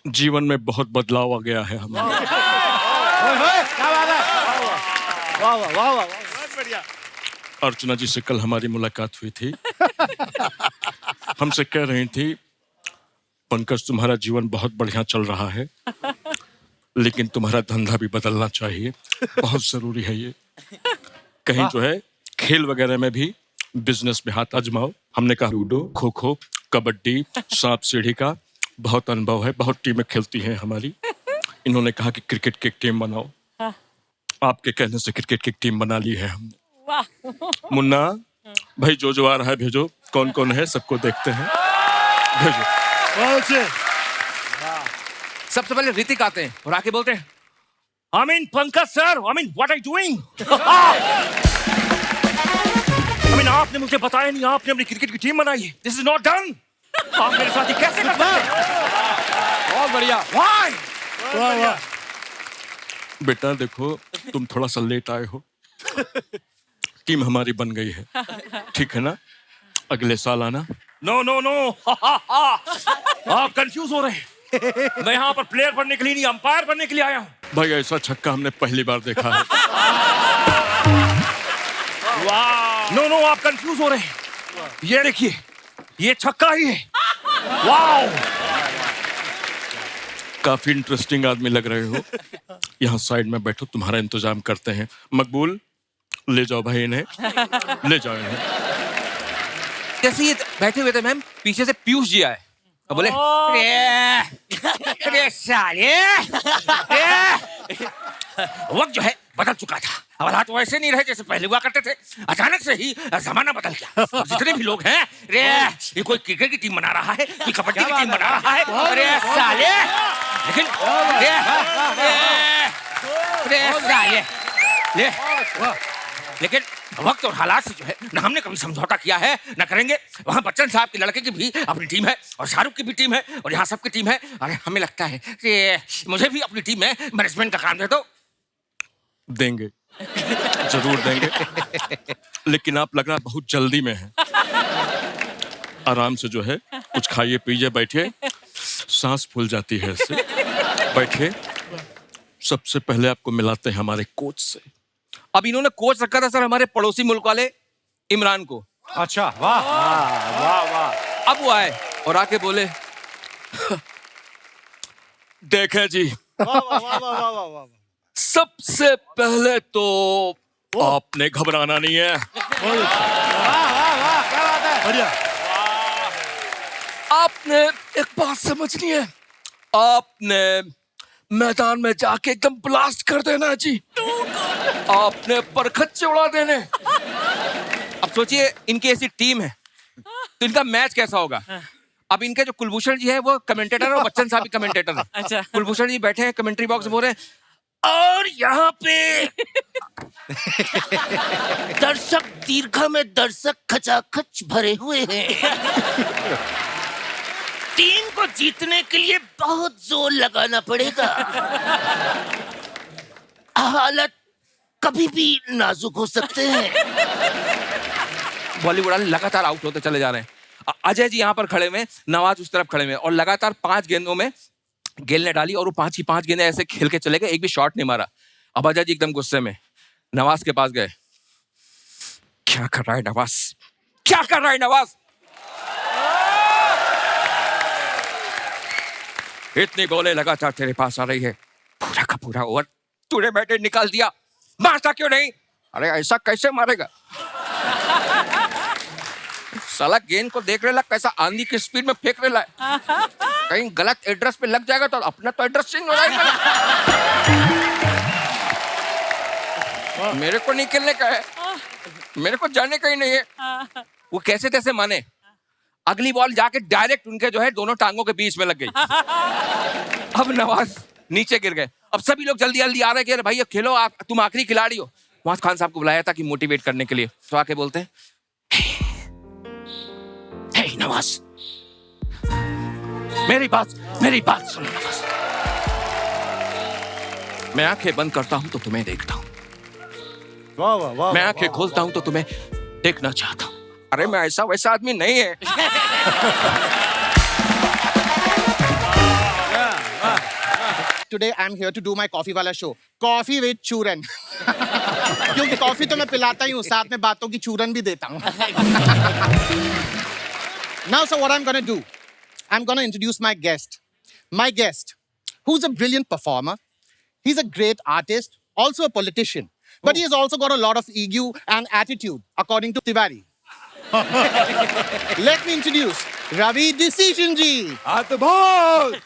जीवन में बहुत बदलाव आ गया है हमें। क्या बात है, वाह वाह वाह वाह, बहुत बढ़िया। अर्चना जी से कल हमारी मुलाकात हुई थी। हमसे कह रही थी, पंकज तुम्हारा जीवन बहुत बढ़िया चल रहा है, लेकिन तुम्हारा धंधा भी बदलना चाहिए, बहुत जरूरी है ये। कहीं जो है खेल वगैरह में भी बिजनेस में हाथ आजमाओ। हमने कहा लूडो, खो खो, कबड्डी, सांप सीढ़ी का बहुत अनुभव है, बहुत टीमें खेलती हैं हमारी। इन्होंने कहा कि क्रिकेट की एक टीम बनाओ। आपके कहने से क्रिकेट की एक टीम बना ली है हमने। मुन्ना भाई, जो आ रहा है भेजो, कौन कौन है सबको देखते हैं, भेजो। सबसे पहले ऋतिक आते हैं और आके बोलते हैं, I mean Pankaj sir, I mean what are you doing? I mean आपने मुझे बताया नहीं, आपने अपनी क्रिकेट की टीम बनाई है। This is not done. आप मेरे साथ ये कैसे कर सकते हैं? बहुत बढ़िया। Why? वाह वाह। बेटा देखो, तुम थोड़ा सा लेट आए हो, टीम हमारी बन गई है, ठीक है ना? अगले साल आना। नो नो नो, आप कंफ्यूज हो रहे हैं। मैं यहाँ पर प्लेयर बनने के लिए नहीं, अंपायर बनने के लिए आया हूँ। भाई ऐसा छक्का हमने पहली बार देखा है। नो नो, आप कंफ्यूज हो रहे हैं। ये देखिए, ये छक्का ही है। वाओ, काफी इंटरेस्टिंग आदमी लग रहे हो। यहाँ साइड में बैठो, तुम्हारा इंतजाम करते हैं। मकबूल, ले जाओ भाई इन्हें, ले जाओ इन्हें। जैसे ये बैठे हुए थे मैम, पीछे से पीयूष जी आए और बोले, अरे साले, वक्त जो है बदल चुका था। अब हालात वैसे नहीं रहे जैसे पहले हुआ करते थे। अचानक से ही जमाना बदल गया। अब जितने भी लोग हैं, रे ये कोई क्रिकेट की टीम बना रहा है, कोई कबड्डी की टीम बना रहा है। अरे साले, लेकिन रे साले, ले, लेकिन वक्त और हालात से जो है ना हमने कभी समझौता किया है ना करेंगे। वहाँ बच्चन साहब के लड़के की भी अपनी टीम है और शाहरुख की भी टीम है और यहाँ सबकी टीम है। अरे हमें लगता है कि मुझे भी अपनी टीम में मैनेजमेंट का काम दे दो। देंगे, जरूर देंगे, लेकिन आप लग रहा है बहुत जल्दी में है। आराम से जो है कुछ खाइए पीजिए, बैठिए, सांस फूल जाती है इससे। बैठिए। सबसे पहले आपको मिलाते हैं हमारे कोच से। अब इन्होंने कोच रखा था सर हमारे पड़ोसी मुल्क वाले इमरान को। अच्छा, वाह वाह वाह। अब वो आए और आके बोले, देखें जी, वाह वाह वाह वाह वाह वाह। सबसे पहले तो आपने घबराना नहीं है। वाह वाह वाह, क्या बात है, बढ़िया। आपने एक बात समझनी है, आपने मैदान में जाके एकदम ब्लास्ट कर देना है जी। आपने परखच्चे उड़ा देने। अब सोचिए इनकी ऐसी टीम है तो इनका मैच कैसा होगा। अब इनके जो कुलभूषण जी है वो कमेंटेटर है और बच्चन साहब भी कमेंटेटर है। अच्छा। कुलभूषण जी बैठे हैं कमेंट्री बॉक्स में बोल रहे हैं, और यहाँ पे दर्शक दीर्घा में दर्शक खचाखच भरे हुए हैं। टीम को जीतने के लिए बहुत जोर लगाना पड़ेगा। हालत कभी भी नाजुक हो सकते हैं। बॉलीवुड वाले लगातार आउट होते चले जा रहे हैं। अजय जी यहाँ पर खड़े हुए, नवाज उस तरफ खड़े हुए और लगातार 5 गेंदों में गेल ने डाली और वो 5 की 5 गेंदें ऐसे खेल के चले गए, एक भी शॉट नहीं मारा। अब अजय जी एकदम गुस्से में नवाज के पास गए। क्या कर रहा है नवाज, क्या कर रहा है नवाज? इतनी बॉलें लगातार तेरे पास आ रही है, पूरा का पूरा ओवर तूने बैटे निकाल दिया, मारता क्यों नहीं? अरे ऐसा कैसे मारेगा? साला गेंद को देख रहे ला कैसा आंधी की स्पीड में फेंक रहे ला, कहीं गलत एड्रेस पे लग जाएगा तो अपना तो एड्रेस चेंज हो जाएगा। मेरे को नहीं खेलने का है, मेरे को जाने का ही नहीं है। वो कैसे तैसे माने, अगली बॉल जाके डायरेक्ट उनके जो है दोनों टांगों के बीच में लग गई। अब नवाज नीचे गिर गए। अब सभी लोग जल्दी जल्दी आ रहे हैं कि भाई खेलो, तुम आखिरी खिलाड़ी हो। वहां खान साहब को बुलाया था कि मोटिवेट करने के लिए, तो आके बोलते हैं, हे नवाज, मेरी बात सुनो नवाज। मैं आंखें बंद करता हूं तो तुम्हें देखता हूं, वाह वाह वाह। मैं आंखें खोलता हूं तो तुम्हें देखना चाहता हूं। अरे मैं ऐसा वैसा आदमी नहीं है। today I'm here to do my coffee वाला show. Coffee with चूरन. क्योंकि कॉफी तो मैं पिलाता ही हूँ, साथ में बातों की चूरन भी देता हूँ. Now, so what I'm gonna do? I'm gonna introduce my guest. My guest, who's a brilliant performer. He's a great artist, also a politician. But he has also got a lot of ego and attitude, according to Tiwari. Let me introduce Ravi Decision Ji. अद्भुत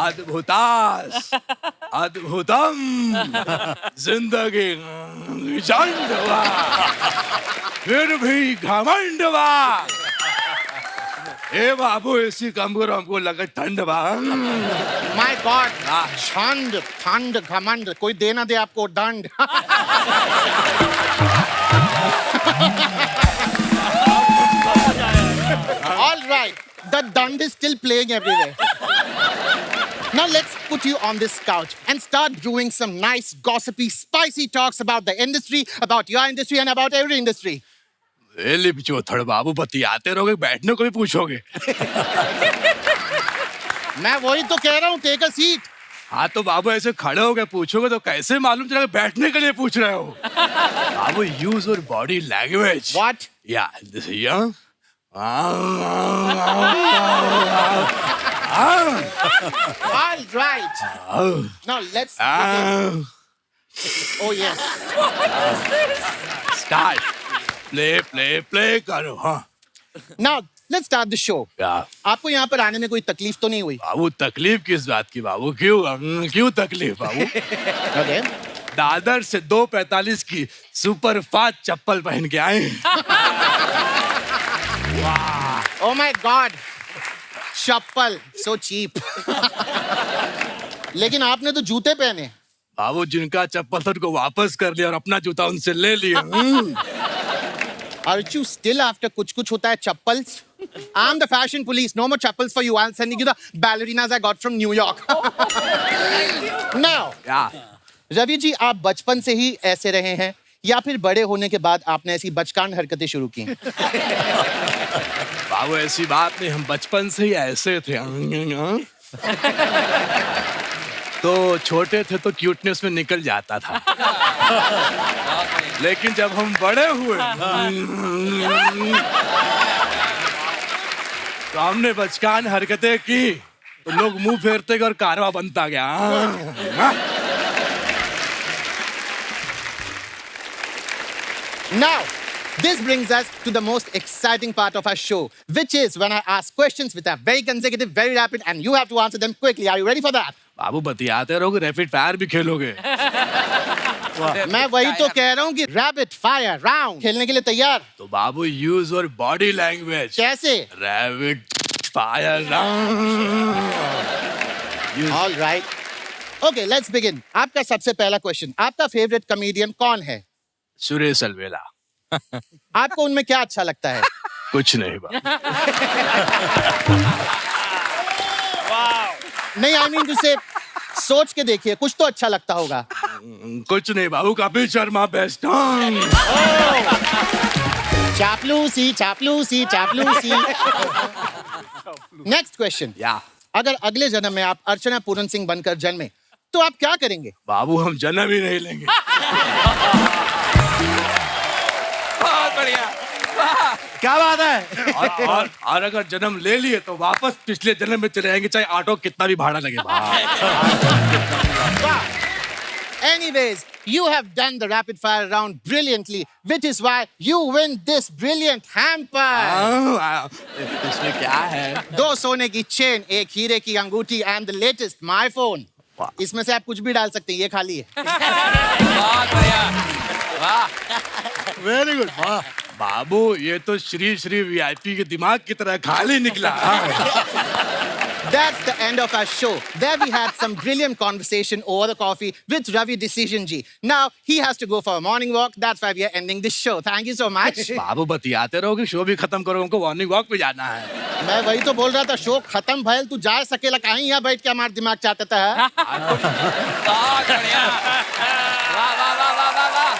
अद्भुतास अद्भुतम जिंदगी झंडवा फिर भी घमंडवा ए बाबू ऐसी कम करो हमको लगा ठंड बा My God, Chand, Thand, Ghamand. कोई दे ना दे आपको दंड. All right, the dund is still playing everywhere. Now let's put you on this couch and start brewing some nice, gossipy, spicy talks about the industry, about your industry, and about every industry. एली पिछोथड़ बाबू बतियाते रहोगे बैठने को भी पूछोगे मैं वही तो कह रहा हूँ, take a seat. हाँ तो बाबू ऐसे खड़े हो गए पूछोगे तो कैसे मालूम चलेगा बैठने के लिए पूछ रहे हो बाबू use your body language What? या this here All right. Now let's begin. Oh yes. Start play करो हाँ Now let's start the show. या आपको यहाँ पर आने में कोई तकलीफ तो नहीं हुई? बाबू तकलीफ किस बात की बाबू क्यों तकलीफ बाबू Okay. दादर से 2:45 की सुपर फास्ट चप्पल पहन के आए Oh my God. Chappal so cheap. लेकिन आपने तो जूते पहने. बाबू जिनका चप्पल था उनको वापस कर लिया और अपना जूता उनसे ले लिया Aren't you still after कुछ होता है chappals? I'm the fashion police. No more chappals for you. I'm sending you the ballerinas I got from New York. Now, या रवि जी, आप बचपन से ही ऐसे रहे हैं या फिर बड़े होने के बाद आपने ऐसी बचकान हरकतें शुरू की? बाबू ऐसी बात नहीं हम बचपन से ही ऐसे थे तो छोटे थे तो क्यूटनेस में निकल जाता था लेकिन जब हम बड़े हुए तो हमने बचकान हरकतें की तो लोग मुंह फेरते गए और कारवा बनता गया Now, this brings us to the most exciting part of our show, which is when I ask questions which are very consecutive, very rapid, and you have to answer them quickly. Are you ready for that? बाबू बतियाते रहोगे rapid fire भी खेलोगे मैं वही तो कह रहा हूँ कि रैपिड फायर राउंड खेलने के लिए तैयार? तो बाबू यूज योर बॉडी लैंग्वेज कैसे? Rapid fire All right. Okay, let's begin. आपका सबसे पहला क्वेश्चन, आपका फेवरेट कॉमेडियन कौन है? सुरेश अलवेला आपको उनमें क्या अच्छा लगता है? कुछ नहीं बाबू नहीं, I mean to say, सोच के देखिए, कुछ तो अच्छा लगता होगा. कुछ नहीं बाबू कपिल शर्मा बेस्ट चापलूसी, चापलूसी, चापलूसी. Next question. या अगर अगले जन्म में आप अर्चना पूरन सिंह बनकर जन्मे तो आप क्या करेंगे? बाबू हम जन्म ही नहीं लेंगे बहुत बढ़िया वाह क्या बात है? और अगर जन्म ले लिए तो वापस पिछले जन्म में चले जाएंगे चाहे ऑटो कितना भी भाड़ा लगे Anyways, you have done the rapid fire round brilliantly, which is why you win this brilliant hamper. इसमें क्या है 2 सोने की चेन, 1 हीरे की अंगूठी and the latest my phone. इसमें से आप कुछ भी डाल सकते हैं, ये खाली है. बहुत बढ़िया वाह वेरी गुड बाबू ये तो श्री श्री वीआईपी के दिमाग की तरह खाली निकला That's the end of our show. There we had some brilliant conversation over the coffee with Ravi Decision Ji. Now he has to go for a morning walk. That's why we are ending this show. Thank you so much. बाबू बतियाते रहोगे show भी खत्म करो हमको morning walk पे जाना है मैं वही तो बोल रहा था, शो खत्म भइल, तू जा सकेला कहीं यहाँ बैठ के हमारा दिमाग चाटता है. बहुत बढ़िया वाह वाह वाह वाह वाह वाह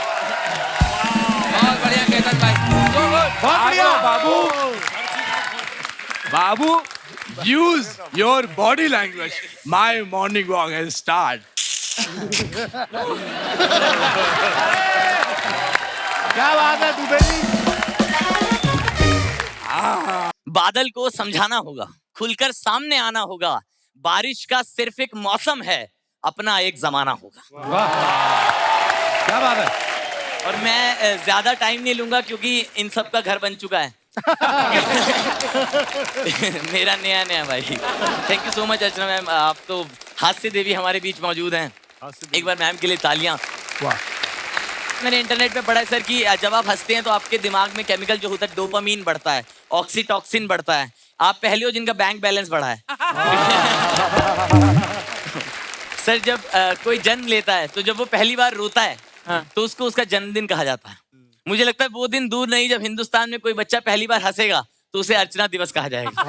बहुत बढ़िया केतन भाई बहुत बढ़िया बाबू बाबू use your body language. My morning walk has started. क्या बात है दुबे जी? बादल को समझाना होगा, खुलकर सामने आना होगा। बारिश का सिर्फ एक मौसम है, अपना एक जमाना होगा। क्या बात है? और मैं ज्यादा टाइम नहीं लूंगा क्योंकि इन सब का घर बन चुका है। मेरा नया नया भाई। Thank you so much Archana ma'am, आप तो हास्य देवी हमारे बीच मौजूद हैं। एक बार मैम के लिए तालियां। वाह। मैंने इंटरनेट पे पढ़ा है सर कि जब आप हंसते हैं तो आपके दिमाग में केमिकल जो होता है डोपामीन बढ़ता है, ऑक्सीटॉक्सिन बढ़ता है। आप पहले हो जिनका बैंक बैलेंस बढ़ा है। सर जब कोई जन्म लेता है तो जब वो पहली बार रोता है तो उसको उसका जन्मदिन कहा जाता है। मुझे लगता है वो दिन दूर नहीं जब हिंदुस्तान में कोई बच्चा पहली बार हंसेगा तो उसे अर्चना दिवस कहा जाएगा।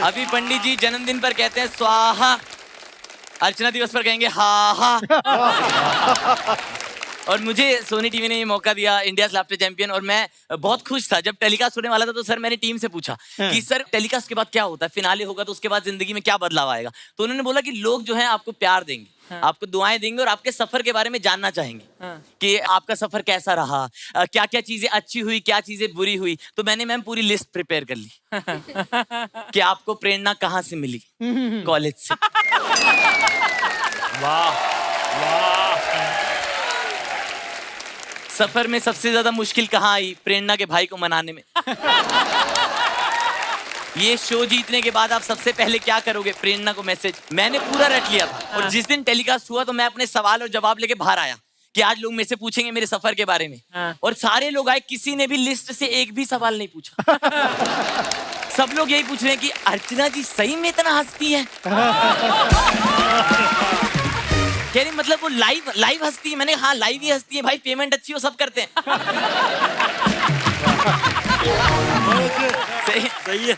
अभी पंडित जी जन्मदिन पर कहते हैं स्वाहा, अर्चना दिवस पर कहेंगे हा हा। और मुझे सोनी टीवी ने ये मौका दिया, इंडिया लाफ्टर चैंपियन, और मैं बहुत खुश था। जब टेलीकास्ट होने वाला था तो सर मैंने टीम से पूछा कि सर टेलीकास्ट के बाद क्या होता है, फिनाले होगा तो उसके बाद जिंदगी में क्या बदलाव आएगा। तो उन्होंने बोला कि लोग जो है आपको प्यार देंगे, आपको दुआएं देंगे और आपके सफर के बारे में जानना चाहेंगे कि आपका सफर कैसा रहा, क्या क्या चीजें अच्छी हुई, क्या चीजें बुरी हुई। तो मैंने मैम पूरी लिस्ट प्रिपेयर कर ली कि आपको प्रेरणा कहाँ से मिली। कॉलेज से। सफर में सबसे ज्यादा मुश्किल कहाँ आई, प्रेरणा के भाई को मनाने में। ये शो जीतने के बाद आप सबसे पहले क्या करोगे, प्रेरणा को मैसेज। मैंने पूरा रट लिया था और जिस दिन टेलीकास्ट हुआ तो मैं अपने सवाल और जवाब लेके बाहर आया कि आज लोग मेरे से पूछेंगे मेरे सफर के बारे में। और सारे लोग आए, किसी ने भी लिस्ट से एक भी सवाल नहीं पूछा। सब लोग यही पूछ रहे हैं कि अर्चना जी सही में इतना हंसती है। कह रही मतलब वो लाइव हंसती है। मैंने हाँ लाइव ही हंसती है भाई, पेमेंट अच्छी हो सब करते हैं।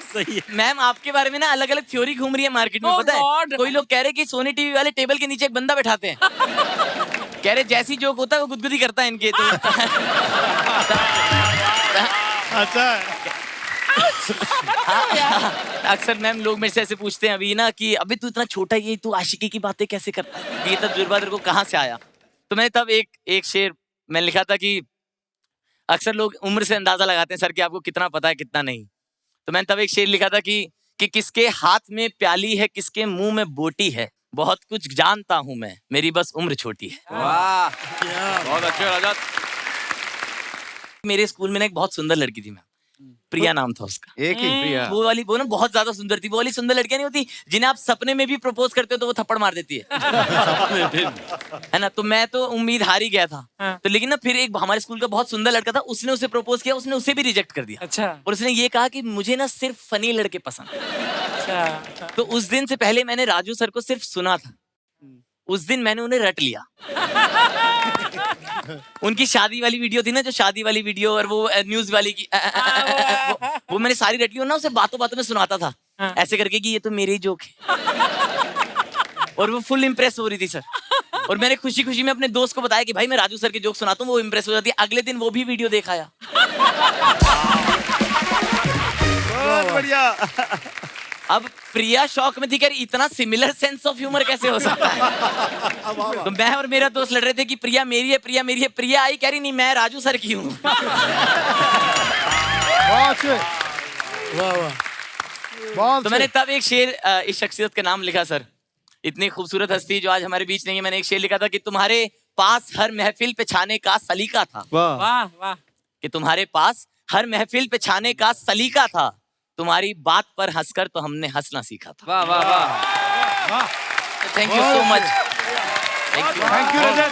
सही है। मैम आपके बारे में ना अलग अलग थ्योरी घूम रही है मार्केट में, पता है? कोई लोग कह रहे कि सोनी टीवी वाले टेबल के नीचे एक बंदा बैठाते हैं। कह रहे जैसी जोक होता है वो गुदगुदी करता है इनके। तो अच्छा। अक्सर मैम लोग मेरे से ऐसे पूछते हैं अभी ना कि अभी तू इतना छोटा ही है, तू आशिकी की बातें कैसे करता है, ये तजुर्बा तेरे को कहाँ से आया। तो मैंने तब एक शेर मैंने लिखा था कि अक्सर लोग उम्र से अंदाजा लगाते हैं सर कि आपको कितना पता है कितना नहीं। तो मैंने तब एक शेर लिखा था कि किसके हाथ में प्याली है, किसके मुंह में बोटी है, बहुत कुछ जानता हूं मैं, मेरी बस उम्र छोटी है। वाह, बहुत अच्छे रजत। मेरे स्कूल में ना एक बहुत सुंदर लड़की थी मैम, प्रिया नाम था उसका। एक ही प्रिया। वो ना बहुत ज्यादा सुंदर थी। वो वाली सुंदर लड़कियां नहीं होती जिन्हें आप सपने में भी प्रपोज करते हो तो वो थप्पड़ मार देती है। है ना। तो मैं तो उम्मीद हार ही गया था। तो लेकिन ना फिर एक हमारे स्कूल का बहुत सुंदर लड़का था, उसने उसे प्रपोज किया, उसने उसे भी रिजेक्ट कर दिया। अच्छा। और उसने ये कहा कि मुझे ना सिर्फ फनी लड़के पसंद है। अच्छा। तो उस दिन से पहले मैंने राजू सर को सिर्फ सुना था, उस दिन मैंने उन्हें रट लिया। उनकी शादी वाली वीडियो थी ना, जो शादी वाली वीडियो और वो न्यूज वाली की वो मैंने सारी रट ली ना, उसे बातों बातों में सुनाता था ऐसे करके कि ये तो मेरे ही जोक है। और वो फुल इम्प्रेस हो रही थी सर। और मैंने खुशी खुशी में अपने दोस्त को बताया कि भाई मैं राजू सर के जोक सुनाता हूँ, वो इम्प्रेस हो जाती है। अगले दिन वो भी वीडियो देख आया। बहुत बढ़िया। अब प्रिया शौक में थी कि इतना सिमिलर सेंस ऑफ ह्यूमर कैसे हो सकता है। तो मैं और मेरा दोस्त लड़ रहे थे कि प्रिया मेरी है, प्रिया मेरी है। प्रिया आई कह रही नहीं मैं राजू सर की हूँ। तो मैंने तब एक शेर इस शख्सियत के नाम लिखा सर, इतनी खूबसूरत हस्ती जो आज हमारे बीच नहीं है। मैंने एक शेर लिखा था कि तुम्हारे पास हर महफिल पे छाने का सलीका था। वाह वाह। कि तुम्हारे पास हर महफिल पे छाने का सलीका था, तुम्हारी बात पर हंसकर तो हमने हंसना सीखा था। वाह वाह वाह। Thank you so much. Thank you Rajat.